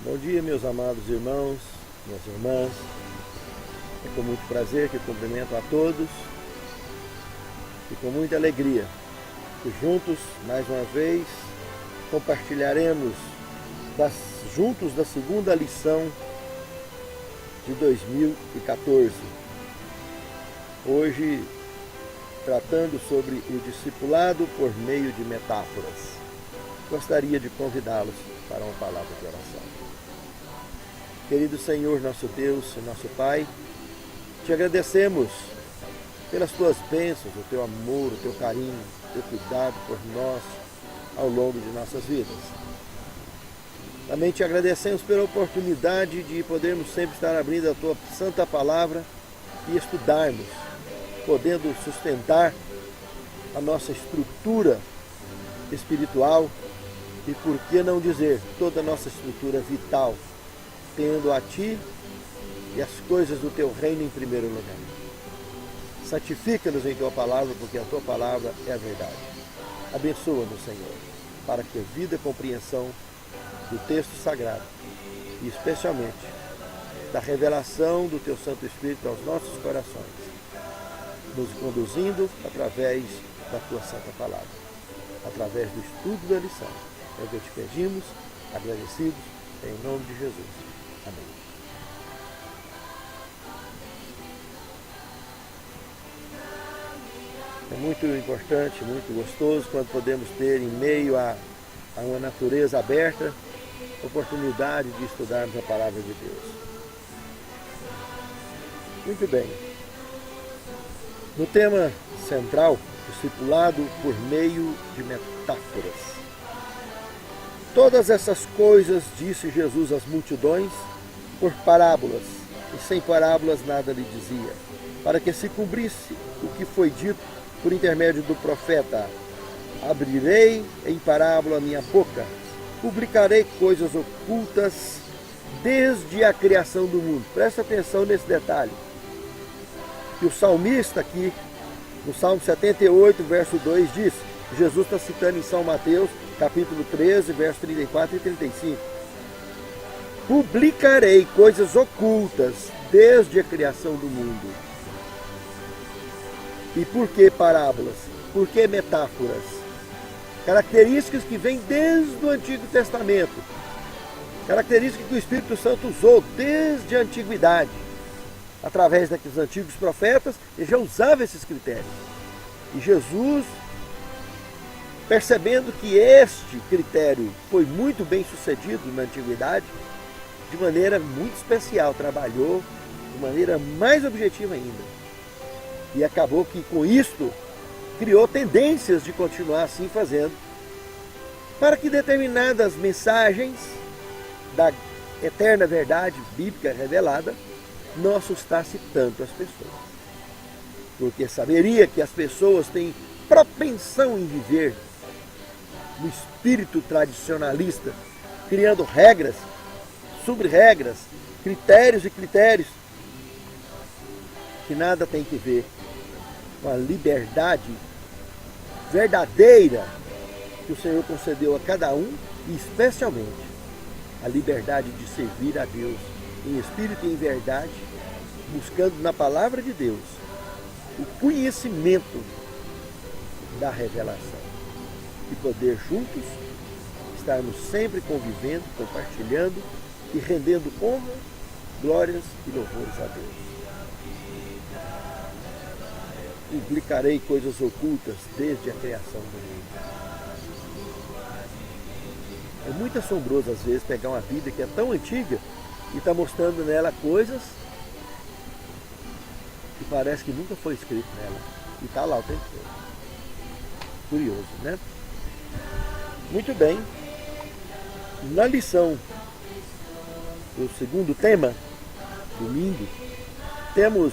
Bom dia, meus amados irmãos, minhas irmãs. É com muito prazer que cumprimento a todos e com muita alegria que juntos, mais uma vez, compartilharemos juntos da segunda lição de 2014. Hoje, tratando sobre o discipulado por meio de metáforas. Gostaria de convidá-los para uma palavra de oração. Querido Senhor, nosso Deus e nosso Pai, te agradecemos pelas tuas bênçãos, o teu amor, o teu carinho, o teu cuidado por nós ao longo de nossas vidas. Também te agradecemos pela oportunidade de podermos sempre estar abrindo a tua santa palavra e estudarmos, podendo sustentar a nossa estrutura espiritual e, por que não dizer, toda a nossa estrutura vital, tendo a Ti e as coisas do Teu reino em primeiro lugar. Santifica-nos em Tua palavra, porque a Tua palavra é a verdade. Abençoa-nos, Senhor, para que a vida e compreensão do texto sagrado e especialmente da revelação do Teu Santo Espírito aos nossos corações, nos conduzindo através da Tua Santa Palavra, através do estudo da lição. É o que te pedimos, agradecidos, em nome de Jesus. Amém. É muito importante, muito gostoso quando podemos ter, em meio a uma natureza aberta, oportunidade de estudarmos a Palavra de Deus. Muito bem. No tema central, discipulado por meio de metáforas. Todas essas coisas disse Jesus às multidões por parábolas, e sem parábolas nada lhe dizia, para que se cumprisse o que foi dito por intermédio do profeta: abrirei em parábola a minha boca, publicarei coisas ocultas desde a criação do mundo. Presta atenção nesse detalhe. E o salmista aqui, no Salmo 78, verso 2, diz, Jesus está citando em São Mateus, capítulo 13, verso 34 e 35. Publicarei coisas ocultas desde a criação do mundo. E por que parábolas? Por que metáforas? Características que vêm desde o Antigo Testamento. Características que o Espírito Santo usou desde a antiguidade. Através daqueles antigos profetas, ele já usava esses critérios. E Jesus, percebendo que este critério foi muito bem sucedido na antiguidade, de maneira muito especial, trabalhou de maneira mais objetiva ainda. E acabou que com isto criou tendências de continuar assim fazendo, para que determinadas mensagens da eterna verdade bíblica revelada não assustasse tanto as pessoas. Porque saberia que as pessoas têm propensão em viver no espírito tradicionalista, criando regras, sobre-regras, critérios e critérios, que nada tem que ver com a liberdade verdadeira que o Senhor concedeu a cada um, e especialmente a liberdade de servir a Deus em espírito e em verdade, buscando na palavra de Deus o conhecimento da revelação e poder juntos estarmos sempre convivendo, compartilhando e rendendo honra, glórias e louvores a Deus. Publicarei coisas ocultas desde a criação do mundo. É muito assombroso, às vezes, pegar uma Bíblia que é tão antiga e está mostrando nela coisas que parece que nunca foi escrito nela. E está lá o tempo todo. Curioso, né? Muito bem. Na lição, o segundo tema, domingo, temos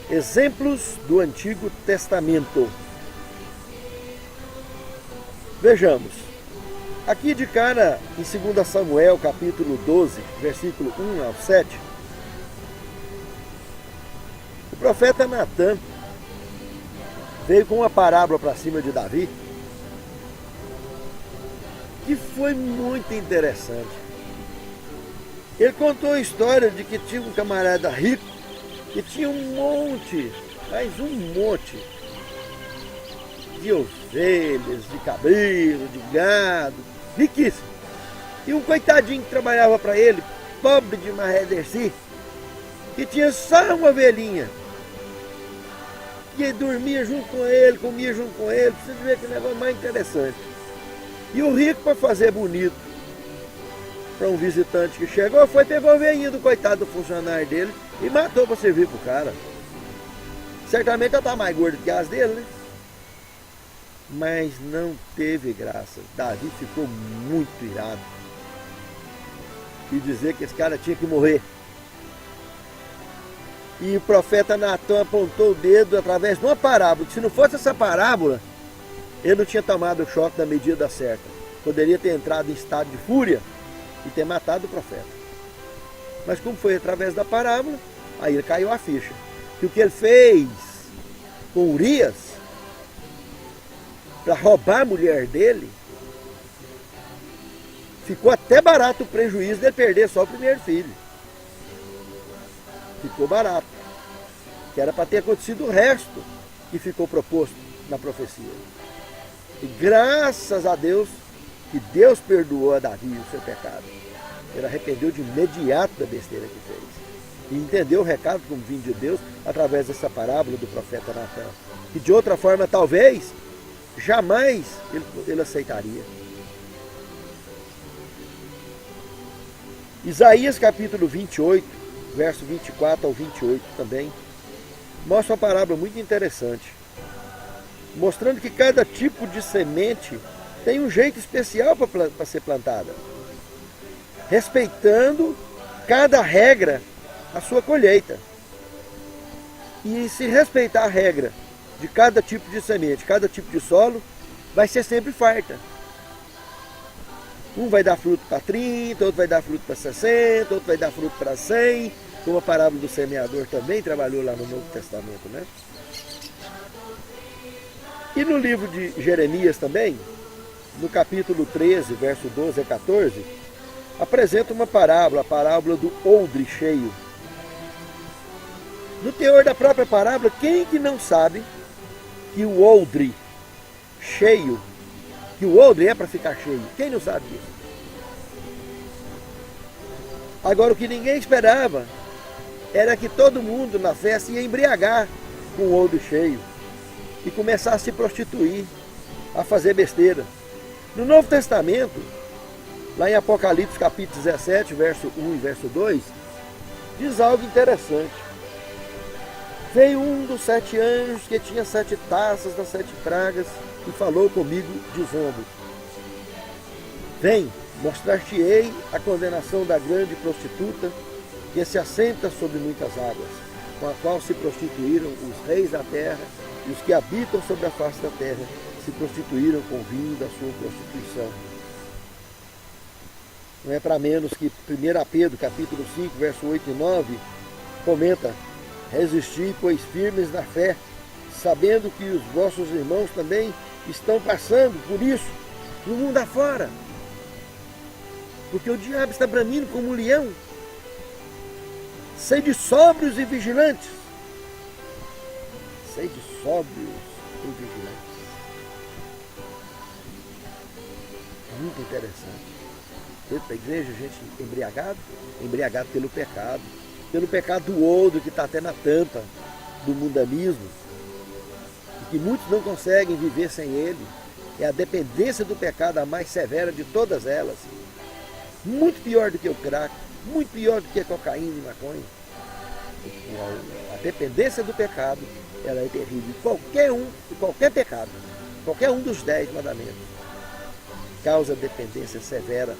exemplos do Antigo Testamento. Vejamos. Aqui de cara, em 2 Samuel, capítulo 12, versículo 1 ao 7, o profeta Natã veio com uma parábola para cima de Davi, que foi muito interessante. Ele contou a história de que tinha um camarada rico que tinha um monte, mais um monte de ovelhas, de cabelo, de gado, riquíssimo. E um coitadinho que trabalhava para ele, pobre de marrederci, que tinha só uma ovelhinha, que dormia junto com ele, comia junto com ele. Precisa ver que negócio mais interessante. E o rico, para fazer bonito para um visitante que chegou, pegou a ovelhinha do coitado do funcionário dele e matou para servir pro cara. Certamente ela tá mais gorda que as dele, né? Mas não teve graça. Davi ficou muito irado e dizer que esse cara tinha que morrer. E o profeta Natan apontou o dedo através de uma parábola, que se não fosse essa parábola, ele não tinha tomado o choque da medida certa. Poderia ter entrado em estado de fúria e ter matado o profeta. Mas como foi através da parábola, aí ele caiu a ficha. Que o que ele fez com Urias, para roubar a mulher dele, ficou até barato o prejuízo de ele perder só o primeiro filho. Ficou barato. Que era para ter acontecido o resto que ficou proposto na profecia. E graças a Deus, que Deus perdoou a Davi o seu pecado. Ele arrependeu de imediato da besteira que fez. E entendeu o recado como vindo de Deus através dessa parábola do profeta Natan. Que de outra forma, talvez, jamais ele aceitaria. Isaías capítulo 28, verso 24 ao 28 também, mostra uma parábola muito interessante, mostrando que cada tipo de semente tem um jeito especial para ser plantada, respeitando cada regra a sua colheita. E se respeitar a regra de cada tipo de semente, cada tipo de solo, vai ser sempre farta. Um vai dar fruto para 30, outro vai dar fruto para 60, outro vai dar fruto para 100, como a parábola do semeador também trabalhou lá no Novo Testamento, né? E no livro de Jeremias também, no capítulo 13, verso 12 a 14, apresenta uma parábola, a parábola do odre cheio. No teor da própria parábola, quem que não sabe que o odre cheio, que o odre é para ficar cheio? Quem não sabe disso? Agora, o que ninguém esperava era que todo mundo na festa ia embriagar com o odre cheio e começar a se prostituir, a fazer besteira. No Novo Testamento, lá em Apocalipse capítulo 17, verso 1 e verso 2, diz algo interessante. Veio um dos 7 anjos que tinha 7 taças das 7 pragas e falou comigo, dizendo: Vem, mostrar-te-ei a condenação da grande prostituta que se assenta sobre muitas águas, com a qual se prostituíram os reis da terra, e os que habitam sobre a face da terra se prostituíram com o vinho da sua prostituição. Não é para menos que 1 Pedro, capítulo 5, verso 8 e 9, comenta: Resisti, pois, firmes na fé, sabendo que os vossos irmãos também estão passando por isso no mundo afora. Porque o diabo está bramindo como um leão. Sede sóbrios e vigilantes. Sede sóbrios e vigilantes. Muito interessante. Veio para a igreja, gente embriagado pelo pecado do odre que está até na tampa do mundanismo, e que muitos não conseguem viver sem ele. É a dependência do pecado a mais severa de todas elas. Muito pior do que o crack, muito pior do que a cocaína e maconha. A dependência do pecado, ela é terrível. Qualquer pecado, qualquer um dos 10 mandamentos, causa dependência severa.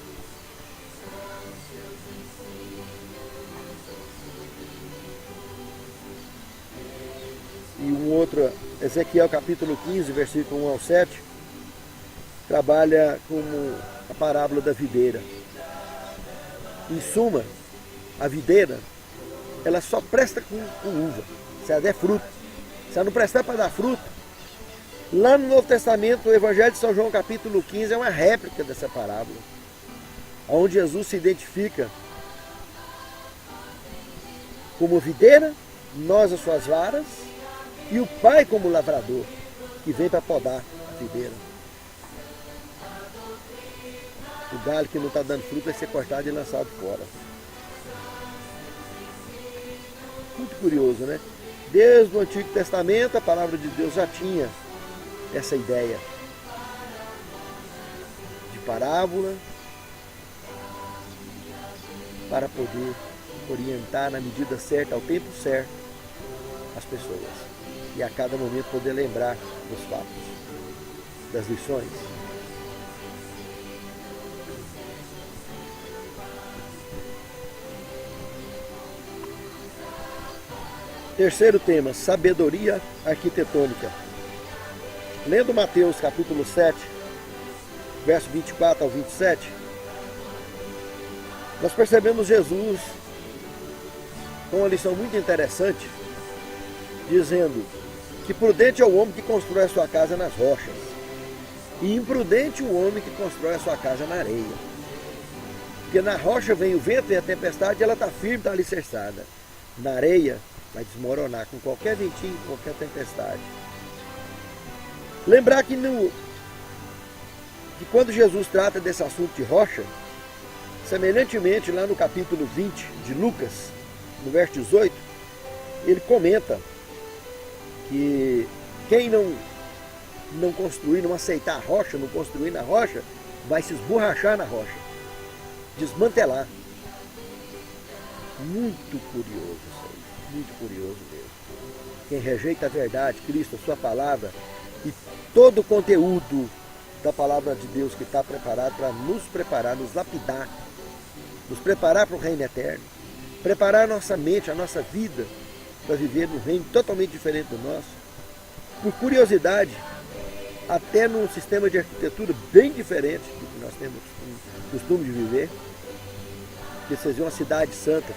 E um outro, Ezequiel capítulo 15, versículo 1 ao 7, trabalha como a parábola da videira. Em suma, a videira, ela só presta com uva, se ela der fruto. Se ela não prestar para dar fruto, lá no Novo Testamento, o Evangelho de São João capítulo 15 é uma réplica dessa parábola, onde Jesus se identifica como videira, nós as suas varas, e o Pai como lavrador, que vem para podar a videira. O galho que não está dando fruto vai ser cortado e lançado fora. Muito curioso, né? Desde o Antigo Testamento, a palavra de Deus já tinha essa ideia de parábola para poder orientar na medida certa, ao tempo certo, as pessoas. E a cada momento poder lembrar dos fatos, das lições. Terceiro tema, sabedoria arquitetônica. Lendo Mateus capítulo 7, verso 24 ao 27, nós percebemos Jesus com uma lição muito interessante, dizendo que prudente é o homem que constrói a sua casa nas rochas, e imprudente o homem que constrói a sua casa na areia. Porque na rocha vem o vento e a tempestade, e ela está firme, está alicerçada. Na areia vai desmoronar com qualquer ventinho, com qualquer tempestade. Lembrar que quando Jesus trata desse assunto de rocha, semelhantemente lá no capítulo 20 de Lucas, no verso 18, ele comenta que quem não construir, não aceitar a rocha, não construir na rocha, vai se esborrachar na rocha, desmantelar. Muito curioso isso aí. Muito curioso mesmo. Quem rejeita a verdade, Cristo, a sua palavra e todo o conteúdo da palavra de Deus que está preparado para nos preparar, nos lapidar, nos preparar para o reino eterno, preparar a nossa mente, a nossa vida para viver num reino totalmente diferente do nosso. Por curiosidade, até num sistema de arquitetura bem diferente do que nós temos costume de viver. Porque vocês veem uma cidade santa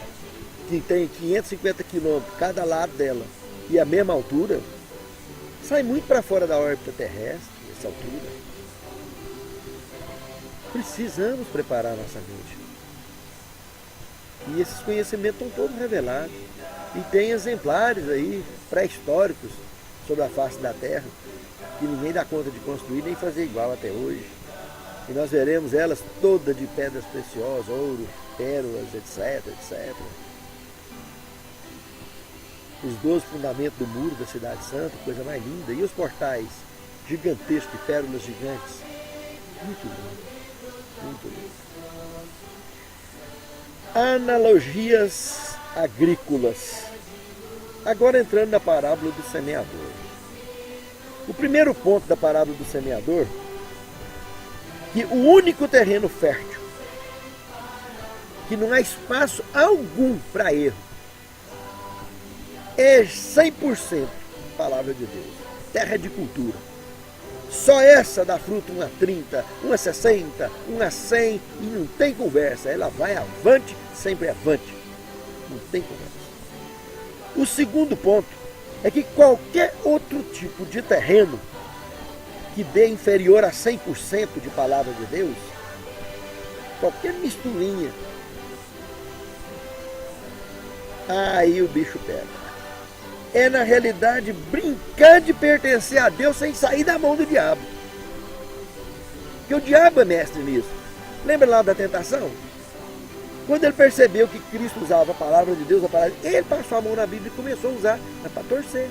que tem 550 quilômetros cada lado dela e a mesma altura, sai muito para fora da órbita terrestre, essa altura. Precisamos preparar a nossa mente. E esses conhecimentos estão todos revelados. E tem exemplares aí, pré-históricos, sobre a face da Terra, que ninguém dá conta de construir nem fazer igual até hoje. E nós veremos elas todas de pedras preciosas, ouro, pérolas, etc, etc. Os 12 fundamentos do muro da Cidade Santa, coisa mais linda. E os portais gigantescos, de pérolas gigantes. Muito lindo, muito lindo. Analogias agrícolas. Agora entrando na parábola do semeador. O primeiro ponto da parábola do semeador, que o único terreno fértil, que não há espaço algum para erro, é 100% palavra de Deus, terra de cultura. Só essa dá fruto uma 30, uma 60, uma 100 e não tem conversa. Ela vai avante, sempre avante. Não tem conversa. O segundo ponto é que qualquer outro tipo de terreno que dê inferior a 100% de palavra de Deus, qualquer misturinha, aí o bicho pega. É, na realidade, brincar de pertencer a Deus sem sair da mão do diabo. Porque o diabo é mestre nisso. Lembra lá da tentação? Quando ele percebeu que Cristo usava a palavra de Deus, ele passou a mão na Bíblia e começou a usar para torcer.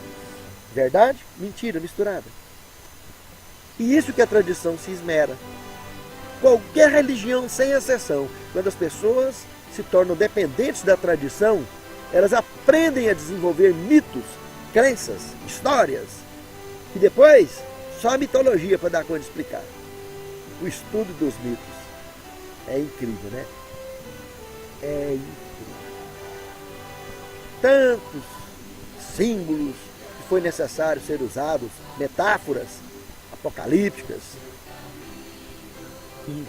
Verdade? Mentira, misturada. E isso que a tradição se esmera. Qualquer religião, sem exceção, quando as pessoas se tornam dependentes da tradição, elas aprendem a desenvolver mitos, crenças, histórias, e depois só a mitologia para dar conta de explicar. O estudo dos mitos é incrível, né? É incrível. Tantos símbolos que foi necessário ser usados, metáforas apocalípticas. E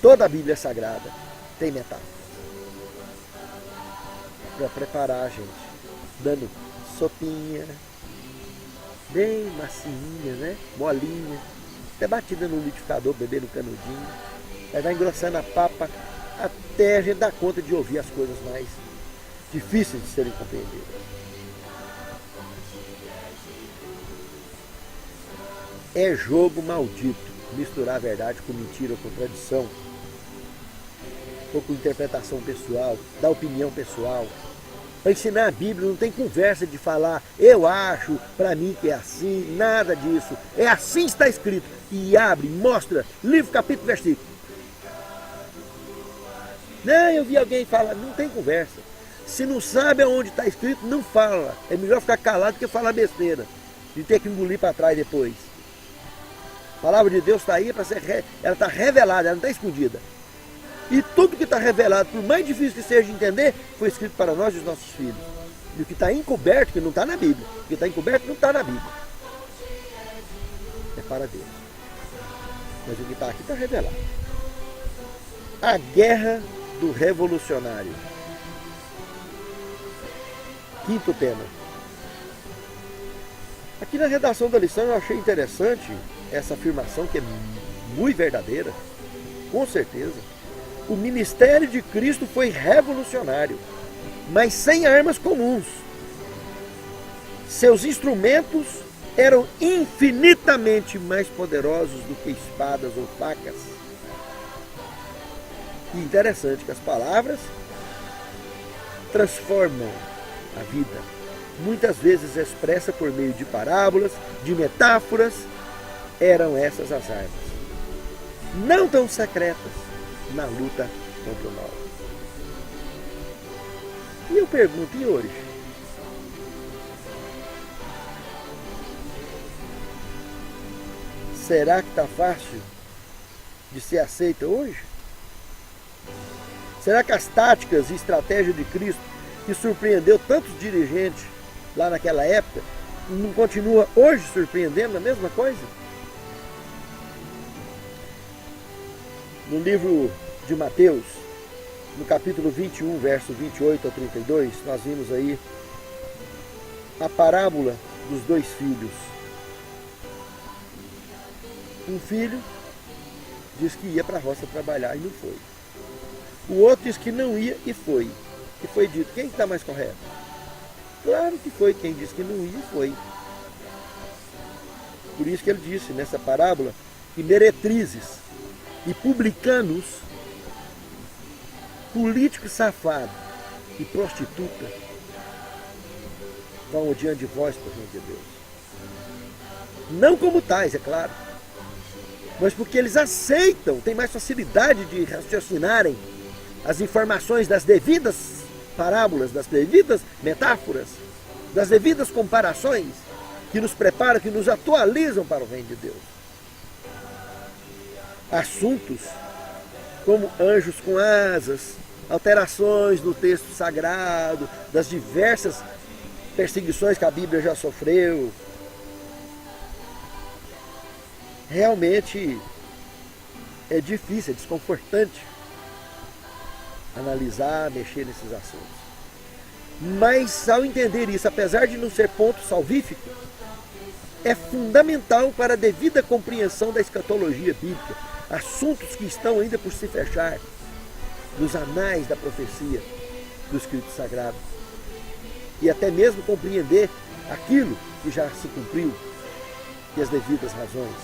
toda a Bíblia Sagrada tem metáforas para preparar a gente, dando sopinha, bem macinha, né? Molinha, até batida no liquidificador, beber no canudinho. Aí vai engrossando a papa até a gente dar conta de ouvir as coisas difíceis de serem compreendidas. É jogo maldito misturar a verdade com mentira ou contradição, ou com interpretação pessoal, da opinião pessoal. Para ensinar a Bíblia não tem conversa de falar, eu acho, para mim que é assim, nada disso. É assim está escrito. E abre, mostra, livro, capítulo, versículo. Não, eu vi alguém falar, não tem conversa. Se não sabe aonde está escrito, não fala. É melhor ficar calado do que falar besteira, de ter que engolir para trás depois. A palavra de Deus está aí para ser, ela está revelada, ela não está escondida. E tudo que está revelado, por mais difícil que seja de entender, foi escrito para nós e os nossos filhos. E o que está encoberto, que não está na Bíblia. O que está encoberto não está na Bíblia. É para Deus. Mas o que está aqui está revelado. A guerra do revolucionário. Quinto tema. Aqui na redação da lição eu achei interessante essa afirmação que é muito verdadeira. Com certeza. O ministério de Cristo foi revolucionário, mas sem armas comuns. Seus instrumentos eram infinitamente mais poderosos do que espadas ou facas. E interessante que as palavras transformam a vida, muitas vezes expressa por meio de parábolas, de metáforas. Eram essas as armas, não tão secretas, na luta contra o mal. E eu pergunto, e hoje? Será que está fácil de ser aceita hoje? Será que as táticas e estratégias de Cristo, que surpreendeu tantos dirigentes lá naquela época, não continua hoje surpreendendo a mesma coisa? No livro de Mateus, no capítulo 21, verso 28 a 32, nós vimos aí a parábola dos dois filhos. Um filho diz que ia para a roça trabalhar e não foi. O outro diz que não ia e foi. E foi dito, quem está mais correto? Claro que foi quem disse que não ia e foi. Por isso que ele disse nessa parábola que meretrizes e publicanos, político safado e prostituta vão diante de vós por reino de Deus. Não como tais, é claro, mas porque eles aceitam, têm mais facilidade de raciocinarem as informações das devidas parábolas, das devidas metáforas, das devidas comparações que nos preparam, que nos atualizam para o reino de Deus. Assuntos como anjos com asas, alterações no texto sagrado, das diversas perseguições que a Bíblia já sofreu. Realmente é difícil, é desconfortante analisar, mexer nesses assuntos. Mas ao entender isso, apesar de não ser ponto salvífico, é fundamental para a devida compreensão da escatologia bíblica. Assuntos que estão ainda por se fechar nos anais da profecia do Escrito Sagrado. E até mesmo compreender aquilo que já se cumpriu e as devidas razões.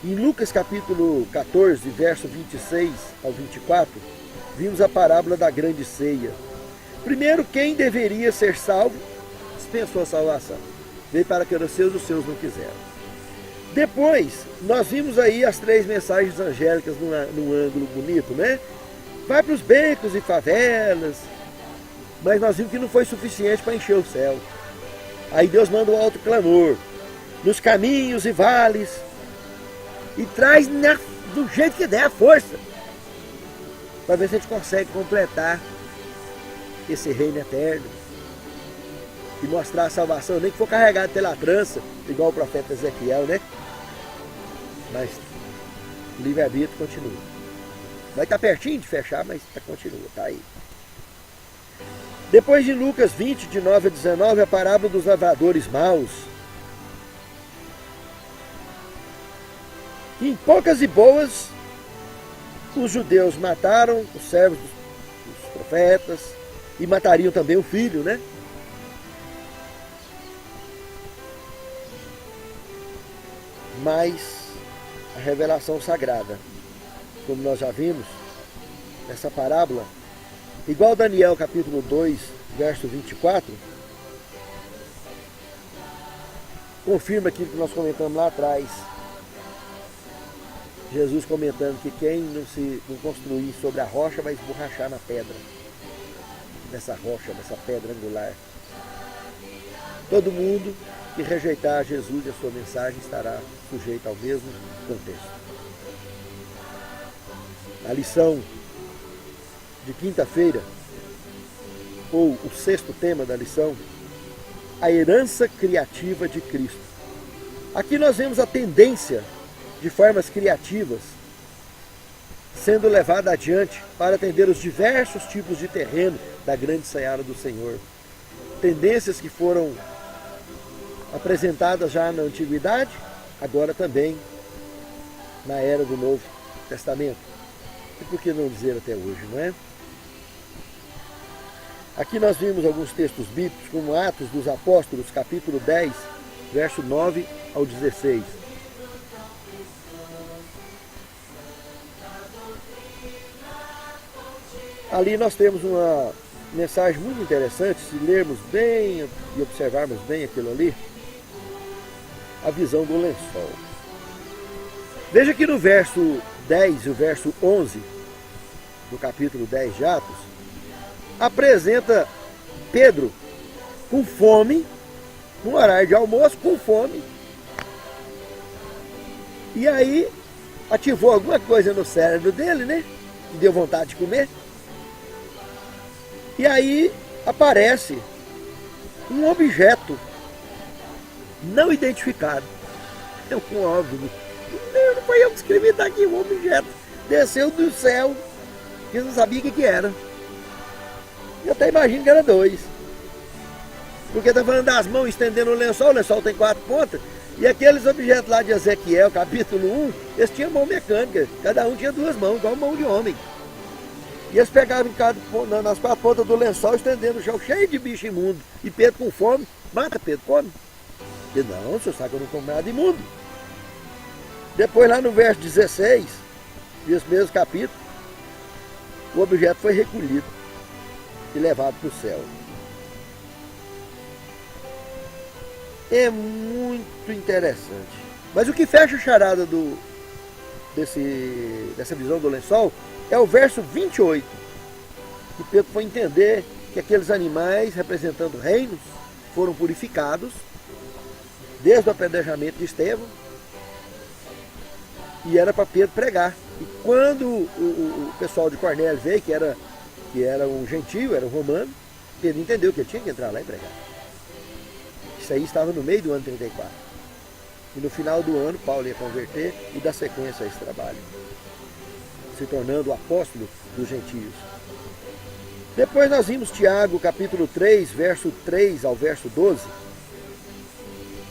Em Lucas capítulo 14, verso 26 ao 24, vimos a parábola da grande ceia. Primeiro, quem deveria ser salvo, dispensou a salvação. Veio para que os seus não quiseram. Depois, nós vimos aí as 3 mensagens angélicas num ângulo bonito, né? Vai para os becos e favelas, mas nós vimos que não foi suficiente para encher o céu. Aí Deus manda um alto clamor, nos caminhos e vales, e traz do jeito que der a força, para ver se a gente consegue completar esse reino eterno e mostrar a salvação, nem que for carregado pela trança, igual o profeta Ezequiel, né? Mas o livre-arbítrio continua. Vai estar pertinho de fechar, mas continua, está aí. Depois de Lucas 20, de 9 a 19, a parábola dos lavradores maus. Em poucas e boas, os judeus mataram os servos dos profetas e matariam também o filho, né? Mas a revelação sagrada, como nós já vimos nessa parábola, igual Daniel capítulo 2, verso 24, confirma aquilo que nós comentamos lá atrás. Jesus comentando que quem não construir sobre a rocha vai esborrachar na pedra, nessa rocha, nessa pedra angular. Todo mundo que rejeitar Jesus e a sua mensagem estará sujeito ao mesmo contexto. A lição de quinta-feira, ou o sexto tema da lição, a herança criativa de Cristo. Aqui nós vemos a tendência de formas criativas sendo levada adiante para atender os diversos tipos de terreno da grande seara do Senhor. Tendências que foram apresentadas já na Antiguidade, agora também na era do Novo Testamento. E por que não dizer até hoje, não é? Aqui nós vimos alguns textos bíblicos, como Atos dos Apóstolos, capítulo 10, verso 9 ao 16. Ali nós temos uma mensagem muito interessante, se lermos bem e observarmos bem aquilo ali, a visão do lençol. Veja que no verso 10 e o verso 11 do capítulo 10 de Atos, apresenta Pedro com fome, no horário de almoço, com fome, e aí ativou alguma coisa no cérebro dele, né? Que deu vontade de comer. E aí aparece um objeto não identificado. É um OVNI. Não foi eu que escrevi, está aqui um objeto. Desceu do céu, que eu não sabia o que era. Eu até imagino que era dois. Porque está falando das mãos estendendo o lençol tem 4 pontas. E aqueles objetos lá de Ezequiel, capítulo 1, eles tinham mão mecânica. Cada um tinha 2 mãos, igual mão de homem. E eles pegavam nas 4 pontas do lençol, estendendo o chão, cheio de bicho imundo. E Pedro com fome, mata Pedro, come. E não, o senhor sabe que eu não como nada imundo. Depois lá no verso 16, desse mesmo capítulo, o objeto foi recolhido e levado para o céu. É muito interessante. Mas o que fecha a charada dessa visão do lençol é o verso 28, que Pedro foi entender que aqueles animais, representando reinos, foram purificados desde o apedrejamento de Estevão, e era para Pedro pregar. E quando o pessoal de Cornélio veio, que era um gentio, era um romano, Pedro entendeu que ele tinha que entrar lá e pregar. Isso aí estava no meio do ano 34. E no final do ano, Paulo ia converter e dar sequência a esse trabalho, se tornando o apóstolo dos gentios. Depois nós vimos Tiago, capítulo 3, verso 3 ao verso 12,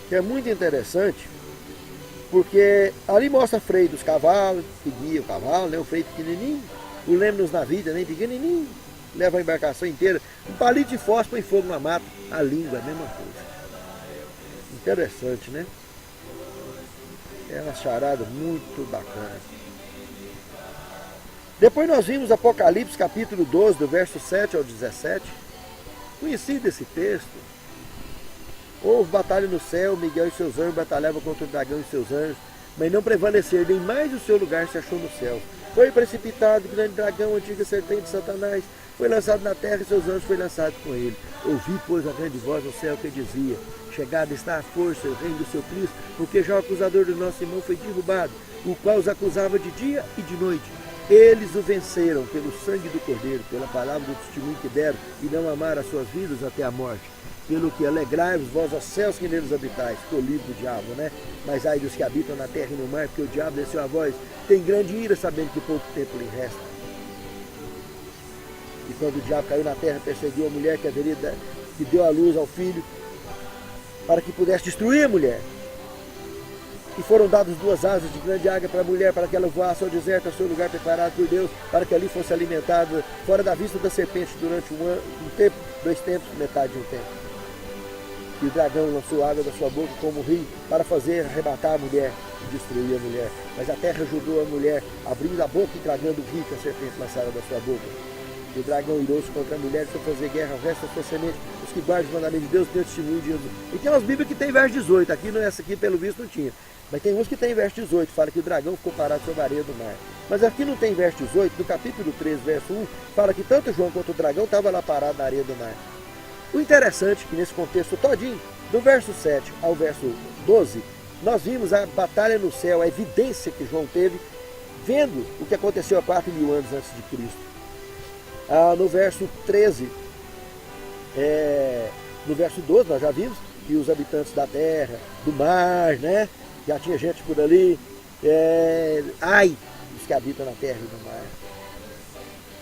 que é muito interessante, porque ali mostra o freio dos cavalos, que guia o cavalo, né? O freio pequenininho, o leme nos navios também pequenininho, leva a embarcação inteira, um palito de fósforo e fogo na mata, a língua é a mesma coisa. Interessante, né? É uma charada muito bacana. Depois nós vimos Apocalipse capítulo 12, do verso 7 ao 17. Conhecido esse texto. Houve batalha no céu, Miguel e seus anjos batalhavam contra o dragão e seus anjos, mas não prevaleceram, nem mais o seu lugar se achou no céu. Foi precipitado o grande dragão, a antiga serpente de Satanás, foi lançado na terra e seus anjos foram lançados com ele. Ouvi, pois, a grande voz no céu que dizia: chegada está a força e o reino do seu Cristo, porque já o acusador do nosso irmão foi derrubado, o qual os acusava de dia e de noite. Eles o venceram pelo sangue do Cordeiro, pela palavra do testemunho que deram, e não amaram as suas vidas até a morte. Pelo que alegrai-vos vós aos céus que neles habitais, que é o livro do diabo, né? Mas ai dos que habitam na terra e no mar, porque o diabo desceu a vós, tem grande ira, sabendo que pouco tempo lhe resta. E quando o diabo caiu na terra, perseguiu a mulher que deu à luz ao filho, para que pudesse destruir a mulher. E foram dadas 2 asas de grande águia para a mulher, para que ela voasse ao deserto, ao seu lugar preparado por Deus, para que ali fosse alimentada, fora da vista da serpente, durante um tempo, 2 tempos, metade de um tempo. E o dragão lançou água da sua boca como um rio, para fazer arrebatar a mulher e destruir a mulher. Mas a terra ajudou a mulher, abrindo a boca e tragando o rio que a serpente lançara da sua boca. E o dragão irou-se contra a mulher e foi fazer guerra ao resto da sua semente, os que guardam os mandamentos de Deus têm o testemunho de Jesus. E tem umas Bíblias que tem verso 18, aqui nessa aqui pelo visto não tinha. Mas tem uns que tem verso 18, fala que o dragão ficou parado sobre a areia do mar. Mas aqui não tem verso 18, no capítulo 3, verso 1, fala que tanto João quanto o dragão estavam lá parados na areia do mar. O interessante é que nesse contexto todinho, do verso 7 ao verso 12, nós vimos a batalha no céu, a evidência que João teve, vendo o que aconteceu há 4.000 anos antes de Cristo. No verso 13, no verso 12, nós já vimos que os habitantes da terra, do mar, né? Já tinha gente por ali. Ai, os que habitam na terra e no mar.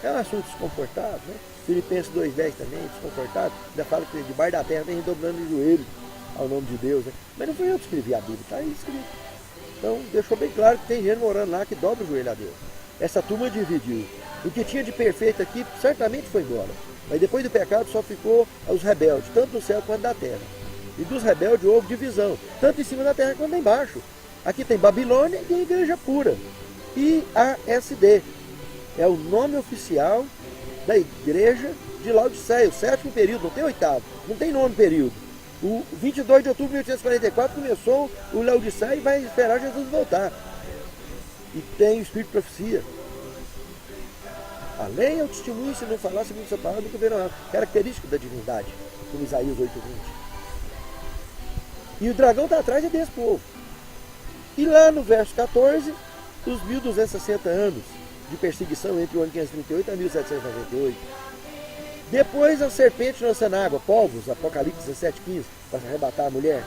É um assunto desconfortável, né? Filipenses 2,10 também, desconfortável. Ainda fala que debaixo da terra vem dobrando o joelho ao nome de Deus, né? Mas não fui eu que escrevi a Bíblia, está aí escrito. Então deixou bem claro que tem gente morando lá que dobra o joelho a Deus. Essa turma dividiu. O que tinha de perfeito aqui certamente foi embora. Mas depois do pecado só ficou os rebeldes, tanto do céu quanto da terra. E dos rebeldes houve divisão, tanto em cima da terra quanto embaixo. Aqui tem Babilônia e tem Igreja Pura. IASD é o nome oficial da Igreja de Laodiceia, o 7º período, não tem 8º, não tem 9º período. O 22 de outubro de 1844 começou o Laodiceia e vai esperar Jesus voltar. E tem o Espírito de Profecia. A lei é o testemunho, se não falar segundo essa palavra, nunca verão nada. Característica da divindade, como Isaías 8:20. E o dragão está atrás desse povo. E lá no verso 14, os 1.260 anos de perseguição entre o ano 538 e 1798. Depois a serpente lançando água, povos, Apocalipse 17:15, para arrebatar a mulher.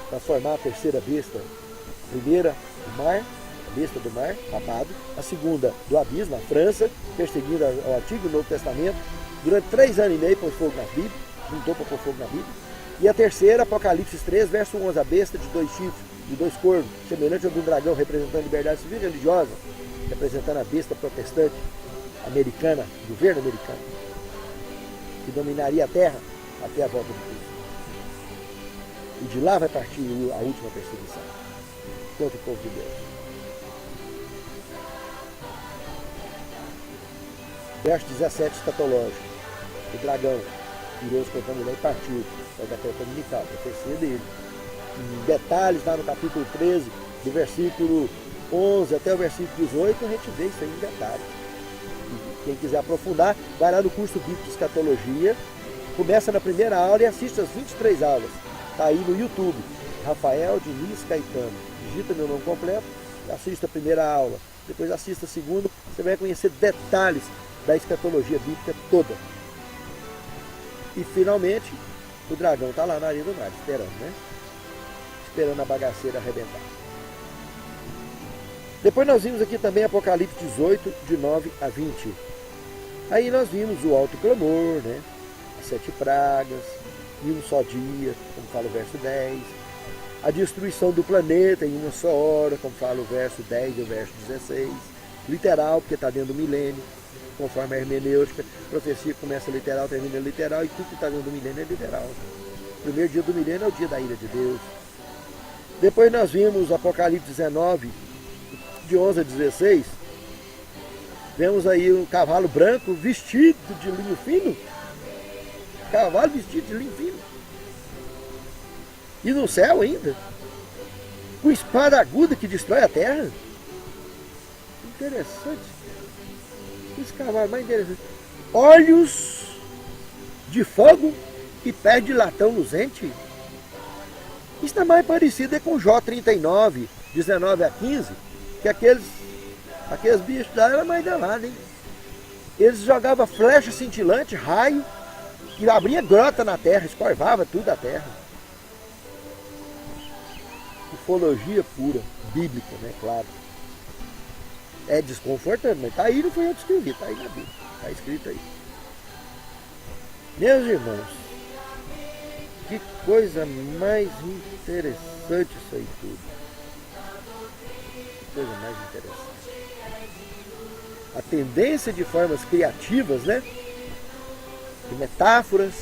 Para formar a terceira besta. A primeira, o mar, a besta do mar, papado. A segunda, do abismo, a França, perseguindo o Antigo e o Novo Testamento. Durante 3 anos e meio pôs fogo na Bíblia, juntou para pôr fogo na Bíblia. E a terceira, Apocalipse 3, verso 11, a besta de 2 chifres, de 2 corvos, semelhante ao de um dragão, representando a liberdade civil e religiosa, representando a besta protestante americana, governo americano, que dominaria a terra até a volta de Cristo. E de lá vai partir a última perseguição contra o povo de Deus. Verso 17, escatológico. O dragão virou-se contra a mulher e partiu. É da terra dominical, a terceira dele. Em detalhes, lá no capítulo 13, do versículo 11 até o versículo 18, a gente vê isso aí em detalhes. E quem quiser aprofundar, vai lá no curso bíblico de escatologia, começa na primeira aula e assiste as 23 aulas. Está aí no YouTube, Rafael Diniz Caetano. Digita meu nome completo, assista a primeira aula, depois assista a segunda, você vai conhecer detalhes da escatologia bíblica toda. E finalmente, o dragão está lá na areia do mar, esperando, né? Esperando a bagaceira arrebentar. Depois nós vimos aqui também Apocalipse 18, de 9 a 20. Aí nós vimos o alto clamor, né? As 7 pragas, e um só dia, como fala o verso 10. A destruição do planeta em uma só hora, como fala o verso 10 e o verso 16. Literal, porque está dentro do milênio, conforme a hermenêutica. A profecia começa literal, termina literal, e tudo que está dentro do milênio é literal. O primeiro dia do milênio é o dia da ira de Deus. Depois nós vimos Apocalipse 19, de 11 a 16. Vemos aí um cavalo branco vestido de linho fino. Cavalo vestido de linho fino. E no céu ainda, com espada aguda que destrói a terra. Interessante. Esse cavalo mais interessante. Olhos de fogo e pés de latão luzente. Isso é mais parecido com Jó 39, 19 a 15, que aqueles bichos lá eram mais danados, hein? Eles jogavam flecha cintilante, raio, que abria grota na terra, escorvava tudo da terra. Ufologia pura, bíblica, né? Claro. É desconfortante, mas tá aí, não foi eu que escrevi, tá aí na Bíblia, tá escrito aí. Meus irmãos, Que coisa mais interessante isso aí tudo. Que coisa mais interessante. A tendência de formas criativas, né? De metáforas,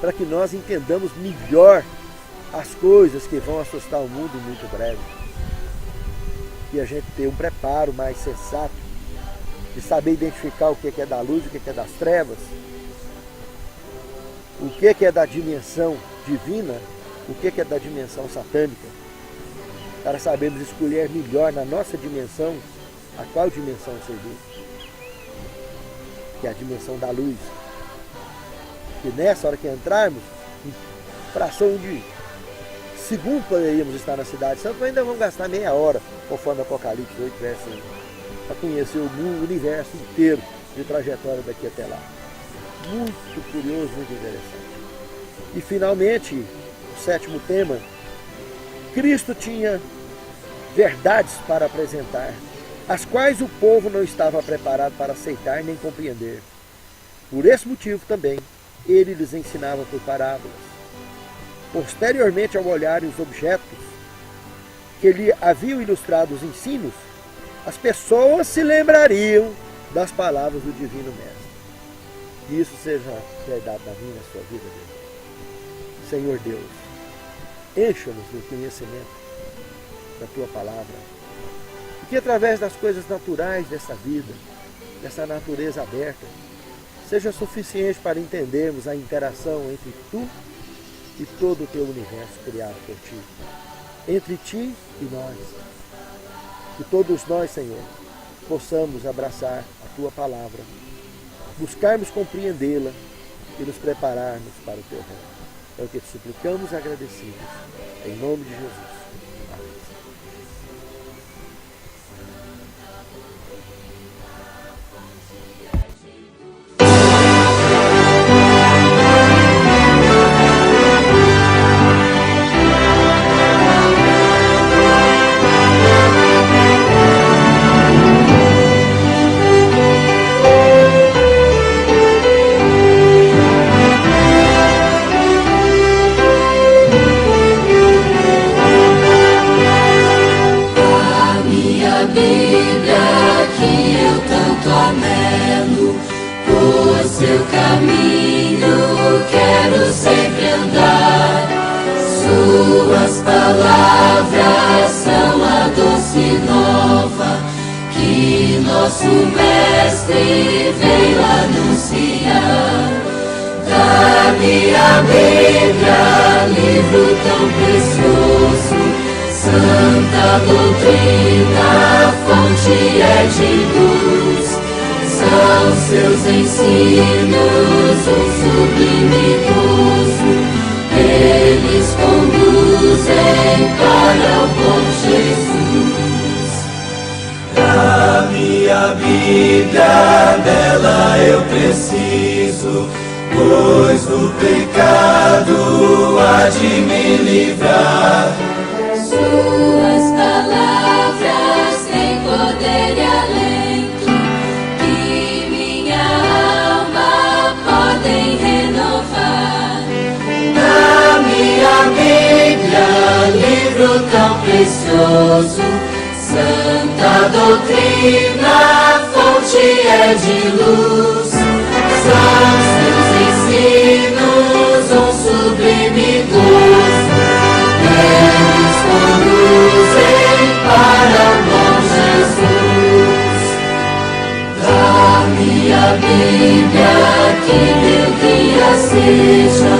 para que nós entendamos melhor as coisas que vão assustar o mundo muito breve. E a gente ter um preparo mais sensato de saber identificar o que é da luz, o que é das trevas, o que é da dimensão divina, o que é da dimensão satânica, para sabermos escolher melhor na nossa dimensão a qual dimensão servir, que é a dimensão da luz. E nessa hora que entrarmos, em fração de segundo poderíamos estar na cidade santa, mas ainda vamos gastar meia hora, conforme Apocalipse 8, verso 1, para conhecer o mundo, o universo inteiro de trajetória daqui até lá. Muito curioso, muito interessante. E finalmente, o sétimo tema, Cristo tinha verdades para apresentar, as quais o povo não estava preparado para aceitar nem compreender. Por esse motivo também, ele lhes ensinava por parábolas. Posteriormente, ao olharem os objetos que lhe haviam ilustrado os ensinos, as pessoas se lembrariam das palavras do Divino Mestre. Que isso seja verdade na minha e na sua vida, Deus. Senhor Deus, encha-nos do conhecimento da Tua Palavra, e que através das coisas naturais dessa vida, dessa natureza aberta, seja suficiente para entendermos a interação entre Tu e todo o Teu universo criado por Ti, entre Ti e nós. Que todos nós, Senhor, possamos abraçar a Tua Palavra, buscarmos compreendê-la e nos prepararmos para o Teu reino. É o que te suplicamos agradecidos, em nome de Jesus. Seu caminho quero sempre andar, suas palavras são a doce nova que nosso Mestre veio anunciar. Dá-me a Bíblia, livro tão precioso, santa doutrina, fonte é de luz. São seus ensinos um sublime gozo, eles conduzem para o bom Jesus. Dá-me a Bíblia, dela eu preciso, pois do pecado há de me livrar. Suas palavras têm poder e alento, podem renovar. Dá-me a Bíblia, livro tão precioso, santa doutrina, fonte é de luz. São seus ensinos um sublime gozo, eles conduzem para o bom Jesus. Dá-me a Bíblia, que meu guia seja,